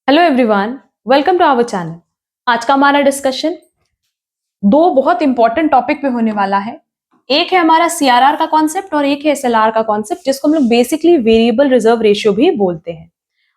Hello everyone, welcome to our channel. आज का हमारा डिस्कशन दो बहुत इंपॉर्टेंट टॉपिक पे होने वाला है। एक है हमारा सीआरआर का कॉन्सेप्ट और एक है एसएलआर का कॉन्सेप्ट, जिसको हम लोग बेसिकली वेरिएबल रिजर्व रेशियो भी बोलते हैं।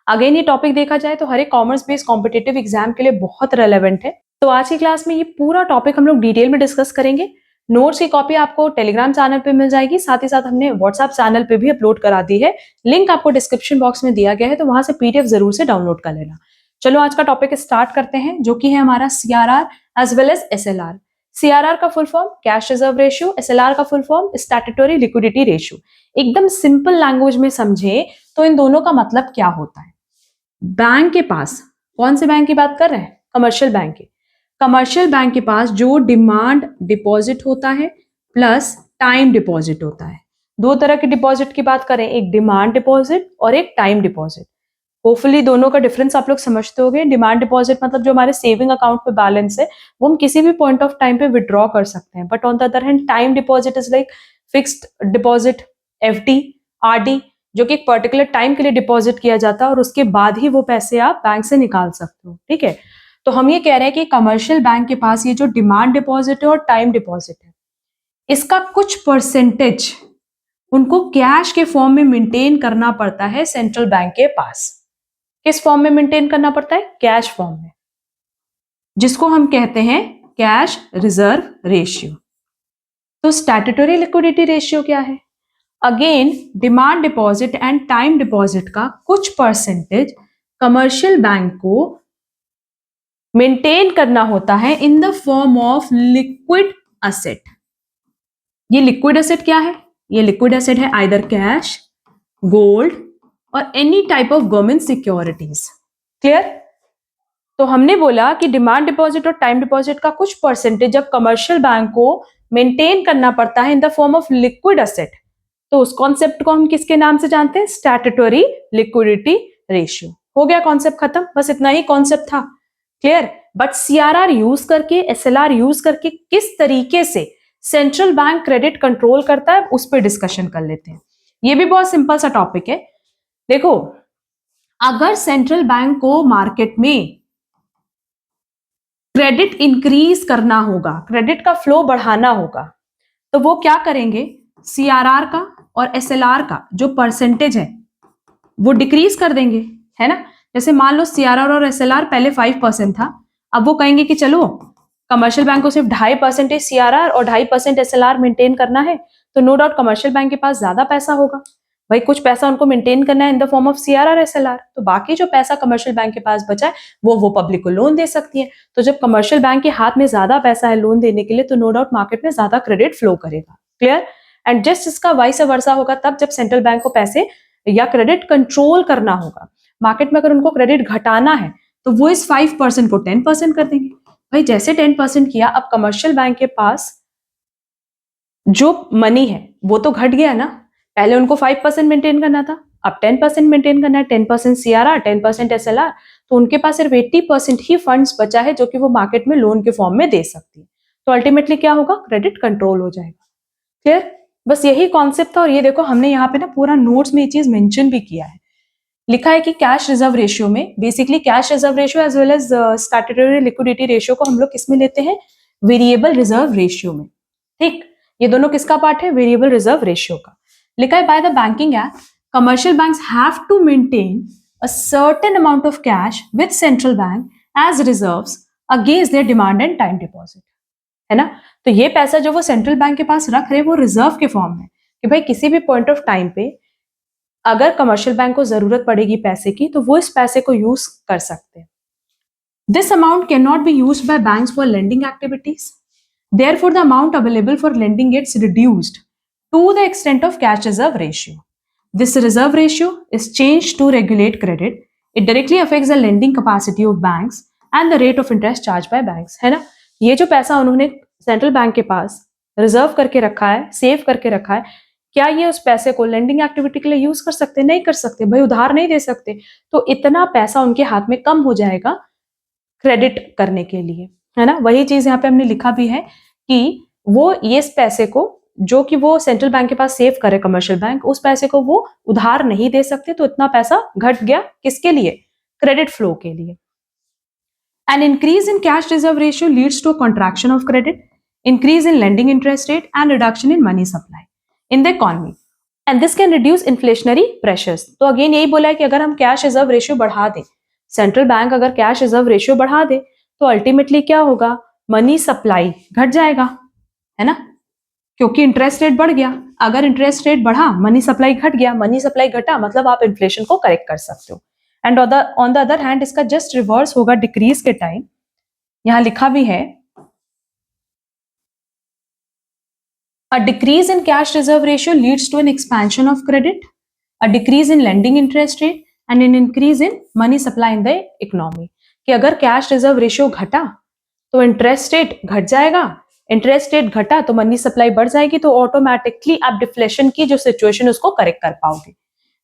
अगेन ये टॉपिक देखा जाए तो हर एक कॉमर्स बेस्ड कॉम्पिटेटिव एग्जाम के लिए बहुत रेलेवेंट है। तो आज की क्लास में ये पूरा टॉपिक हम लोग डिटेल में डिस्कस करेंगे। नोट्स की कॉपी आपको टेलीग्राम चैनल पे मिल जाएगी, साथ ही साथ हमने व्हाट्सएप चैनल पे भी अपलोड करा दी है। लिंक आपको डिस्क्रिप्शन बॉक्स में दिया गया है, तो वहां से पीडीएफ जरूर से डाउनलोड कर लेना। चलो आज का टॉपिक स्टार्ट करते हैं, जो कि है हमारा CRR as well as SLR. CRR का full form cash reserve ratio, SLR का full form statutory liquidity ratio. एकदम सिंपल लैंग्वेज में समझे तो इन दोनों का मतलब क्या होता है। बैंक के पास, कौन से बैंक की बात कर रहे हैं? कमर्शियल बैंक की। कमर्शियल बैंक के पास जो डिमांड डिपॉजिट होता है प्लस टाइम डिपॉजिट होता है। दो तरह के डिपॉजिट की बात करें, एक डिमांड डिपॉजिट और एक टाइम डिपॉजिट। होपफुली दोनों का डिफरेंस आप लोग समझते होंगे। डिमांड डिपॉजिट मतलब जो हमारे सेविंग अकाउंट पे बैलेंस है वो हम किसी भी पॉइंट ऑफ टाइम पे विड्रॉ कर सकते हैं, but on the other hand time deposit is like fixed deposit, FD, RD, जो कि एक पर्टिकुलर टाइम के लिए डिपॉजिट किया जाता है और उसके बाद ही वो पैसे आप बैंक से निकाल सकते हो। ठीक है, तो हम ये कह रहे हैं कि कमर्शियल बैंक के पास ये जो डिमांड डिपॉजिट है और टाइम डिपॉजिट है, इसका कुछ परसेंटेज उनको कैश के फॉर्म में मेंटेन करना पड़ता है सेंट्रल बैंक के पास। किस फॉर्म में मेंटेन करना पड़ता है? कैश फॉर्म में, जिसको हम कहते हैं कैश रिजर्व रेशियो। तो स्टैट्यूटरी लिक्विडिटी रेशियो क्या है? Again demand deposit and time deposit का कुछ परसेंटेज कमर्शियल बैंक को मेंटेन करना होता है in the form of liquid asset. ये लिक्विड असेट क्या है? ये लिक्विड असेट है आइदर कैश, गोल्ड और any type of government securities. Clear? तो हमने बोला कि डिमांड डिपॉजिट और टाइम डिपॉजिट का कुछ परसेंटेज जब कमर्शियल बैंक को मेंटेन करना पड़ता है in the form of liquid asset, तो उस कॉन्सेप्ट को हम किसके नाम से जानते हैं? Statutory liquidity ratio. हो गया कॉन्सेप्ट खत्म, बस इतना ही कॉन्सेप्ट था। क्लियर? बट सीआरआर यूज करके, एसएलआर यूज करके किस तरीके से सेंट्रल बैंक क्रेडिट कंट्रोल करता है उस पर डिस्कशन कर लेते हैं। ये भी बहुत सिंपल सा टॉपिक है। देखो, अगर सेंट्रल बैंक को मार्केट में क्रेडिट इंक्रीज करना होगा, क्रेडिट का फ्लो बढ़ाना होगा, तो वो क्या करेंगे? सीआरआर का और एसएलआर का जो परसेंटेज है वो डिक्रीज कर देंगे, है ना। जैसे मान लो सीआरआर और एसएलआर पहले 5% था, अब वो कहेंगे कि चलो कमर्शियल बैंक को सिर्फ 2.5% सीआरआर और 2.5% एसएलआर मेंटेन करना है, तो नो डाउट कमर्शियल बैंक के पास ज्यादा पैसा होगा। भाई कुछ पैसा उनको मेंटेन करना है in the form of CRR SLR, तो बाकी जो पैसा कमर्शियल बैंक के पास बचा है वो पब्लिक को लोन दे सकती है। तो जब कमर्शियल बैंक के हाथ में ज्यादा पैसा है लोन देने के लिए, तो नो डाउट मार्केट में ज्यादा क्रेडिट फ्लो करेगा। क्लियर? एंड जस्ट इसका वाइस वर्सा होगा तब जब सेंट्रल बैंक को पैसे या क्रेडिट कंट्रोल करना होगा। मार्केट में अगर उनको क्रेडिट घटाना है तो वो इस 5% को 10% कर देंगे। भाई जैसे 10% किया, अब कमर्शियल बैंक के पास जो मनी है वो तो घट गया ना। पहले उनको 5% मेंटेन करना था, अब 10% मेंटेन करना है। 10% सीआरआर, 10% एसएलआर, तो उनके पास सिर्फ 80% ही फंड्स बचा है जो कि वो मार्केट में लोन के फॉर्म में दे सकती है। तो अल्टीमेटली क्या होगा? क्रेडिट कंट्रोल हो जाएगा। क्लियर? बस यही कॉन्सेप्ट था। और ये देखो, हमने यहाँ पे ना पूरा नोट्स में ये चीज मेंशन भी किया है। लिखा है कि कैश रिजर्व रेशियो में, basically cash reserve ratio as well as statutory liquidity ratio को हम लोग किसमें लेते हैं? वेरिएबल रिजर्व रेशियो में। ठीक, ये दोनों किसका पार्ट है? वेरिएबल रिजर्व रेशियो का। लिखा है by the banking act, commercial banks have to maintain a certain amount of cash with central bank as reserves against their demand and time deposit, है ना। तो ये पैसा जो वो सेंट्रल बैंक के पास रख रहे वो रिजर्व के फॉर्म में, कि भाई किसी भी पॉइंट ऑफ टाइम पे अगर कमर्शियल बैंक को जरूरत पड़ेगी पैसे की, तो वो इस पैसे को यूज कर सकते हैं। This amount can not be used by banks for lending activities, therefore the amount available for lending gets reduced to the extent of cash reserve ratio. This reserve ratio is changed to regulate credit. It directly affects the lending capacity of banks and the rate of interest charged by banks, है ना। ये जो पैसा उन्होंने central bank के पास reserve करके रखा है, सेव करके रखा है, क्या ये उस पैसे को लेंडिंग एक्टिविटी के लिए यूज कर सकते? नहीं कर सकते, भाई उधार नहीं दे सकते। तो इतना पैसा उनके हाथ में कम हो जाएगा क्रेडिट करने के लिए, है ना। वही चीज यहाँ पे हमने लिखा भी है कि वो ये इस पैसे को जो कि वो सेंट्रल बैंक के पास सेव करे कमर्शियल बैंक, उस पैसे को वो उधार नहीं दे सकते। तो इतना पैसा घट गया किसके लिए? क्रेडिट फ्लो के लिए। An increase in cash reserve ratio leads to a contraction of credit, increase in lending interest rate, and reduction in money supply in the economy. And this can reduce inflationary pressures. तो again यही बोला है कि अगर हम cash reserve ratio बढ़ा दें, central bank अगर कैश रिजर्व रेशियो बढ़ा दे तो अल्टीमेटली क्या होगा, मनी सप्लाई घट जाएगा, है ना, क्योंकि इंटरेस्ट रेट बढ़ गया। अगर इंटरेस्ट रेट बढ़ा, मनी सप्लाई घट गया, मनी सप्लाई घटा, मतलब आप इन्फ्लेशन को करेक्ट कर सकते हो। And on the other hand इसका जस्ट रिवर्स होगा डिक्रीज के टाइम। यहां लिखा भी है, a decrease in cash reserve ratio leads to an expansion of credit, a decrease in lending interest rate, and an increase in money supply in the economy. कि अगर cash reserve ratio घटा तो interest rate घट जाएगा, interest rate घटा तो money supply बढ़ जाएगी, तो ऑटोमेटिकली आप डिफ्लेशन की जो सिचुएशन उसको करेक्ट कर पाओगे।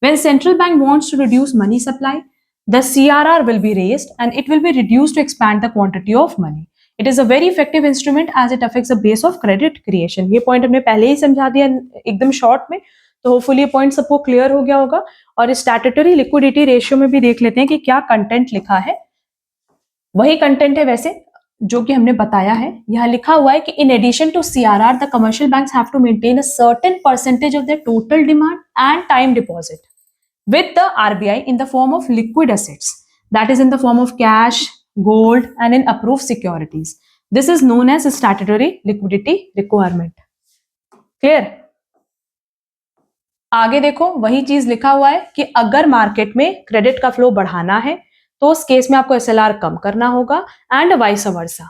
When central bank wants to reduce money supply, the CRR will be raised and it will be reduced to expand the quantity of money. It is a very effective instrument as it affects the base of credit creation. ये point हमने पहले ही समझा दिया एकदम short में, तो hopefully ये point सबको क्लियर हो गया होगा। और स्टैट्यूटरी लिक्विडिटी रेशियो में भी देख लेते हैं कि क्या कंटेंट लिखा है। वही कंटेंट है वैसे जो कि हमने बताया है। यहाँ लिखा हुआ है कि in addition to CRR the commercial banks have to maintain a certain percentage of their total demand and time deposit with the RBI in the form of liquid assets, that is in the form of cash, gold, and in approved securities. This is known as statutory liquidity requirement. Clear? आगे देखो, वही चीज लिखा हुआ है कि अगर market में क्रेडिट का फ्लो बढ़ाना है तो उस केस में आपको SLR कम करना होगा and vice versa.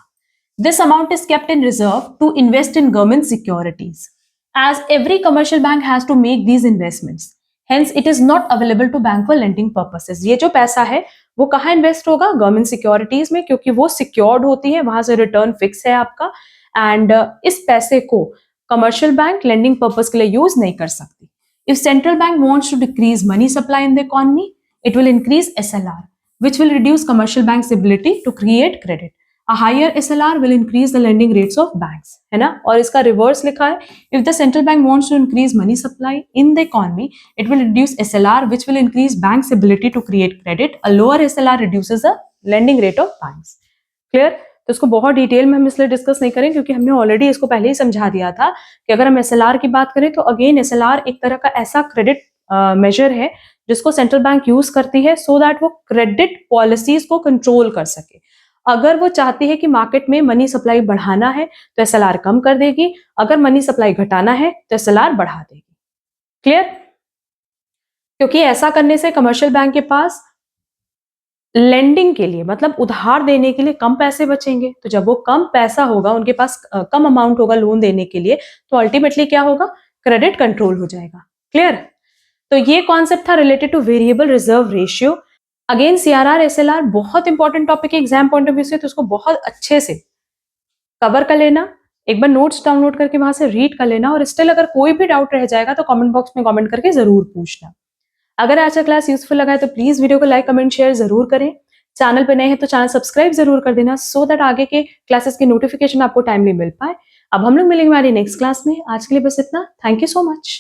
This amount is kept in reserve to invest in government securities, as every commercial bank has to make these investments. Hence, it is not available to bank for lending purposes. ये जो पैसा है वो कहाँ invest होगा, government securities में, क्योंकि वो सिक्योर्ड होती है, वहां से रिटर्न फिक्स है आपका, एंड इस पैसे को कमर्शियल बैंक लेंडिंग पर्पस के लिए यूज नहीं कर सकती. If central bank wants to decrease money supply in the economy, it will increase SLR, which will reduce commercial banks' ability to create credit. A higher SLR will increase the lending rates of banks, है ना. और इसका reverse लिखा है, if the central bank wants to increase money supply in the economy, it will reduce SLR, which will increase banks' ability to create credit. A lower SLR reduces the lending rate of banks. Clear? तो इसको बहुत detail में हम इसलिए discuss नहीं करें क्योंकि हमने ऑलरेडी इसको पहले ही समझा दिया था कि अगर हम SLR की बात करें तो अगेन SLR एक तरह का ऐसा क्रेडिट मेजर है जिसको सेंट्रल बैंक यूज करती है सो दैट वो क्रेडिट पॉलिसीज को कंट्रोल कर सके. अगर वो चाहती है कि मार्केट में मनी सप्लाई बढ़ाना है तो SLR कम कर देगी, अगर मनी सप्लाई घटाना है तो SLR बढ़ा देगी. क्लियर? क्योंकि ऐसा करने से कमर्शियल बैंक के पास लेंडिंग के लिए, मतलब उधार देने के लिए कम पैसे बचेंगे. तो जब वो कम पैसा होगा, उनके पास कम अमाउंट होगा लोन देने के लिए, तो अल्टीमेटली क्या होगा, क्रेडिट कंट्रोल हो जाएगा. क्लियर? तो ये कॉन्सेप्ट था related two variable reserve ratio. Again CRR SLR बहुत इंपॉर्टेंट टॉपिक है एग्जाम पॉइंट ऑफ व्यू से, तो उसको बहुत अच्छे से कवर कर लेना. एक बार नोट्स डाउनलोड करके वहां से रीड कर लेना, और स्टिल अगर कोई भी डाउट रह जाएगा तो कमेंट बॉक्स में कमेंट करके जरूर पूछना. अगर आज का क्लास यूजफुल लगा है तो प्लीज वीडियो को लाइक कमेंट शेयर जरूर करें. चैनल पे नए हैं तो चैनल सब्सक्राइब जरूर कर देना सो दैट आगे के क्लासेस की नोटिफिकेशन आपको टाइमली मिल पाए. अब हम लोग मिलेंगे हमारी नेक्स्ट क्लास में. आज के लिए बस इतना. Thank you so much.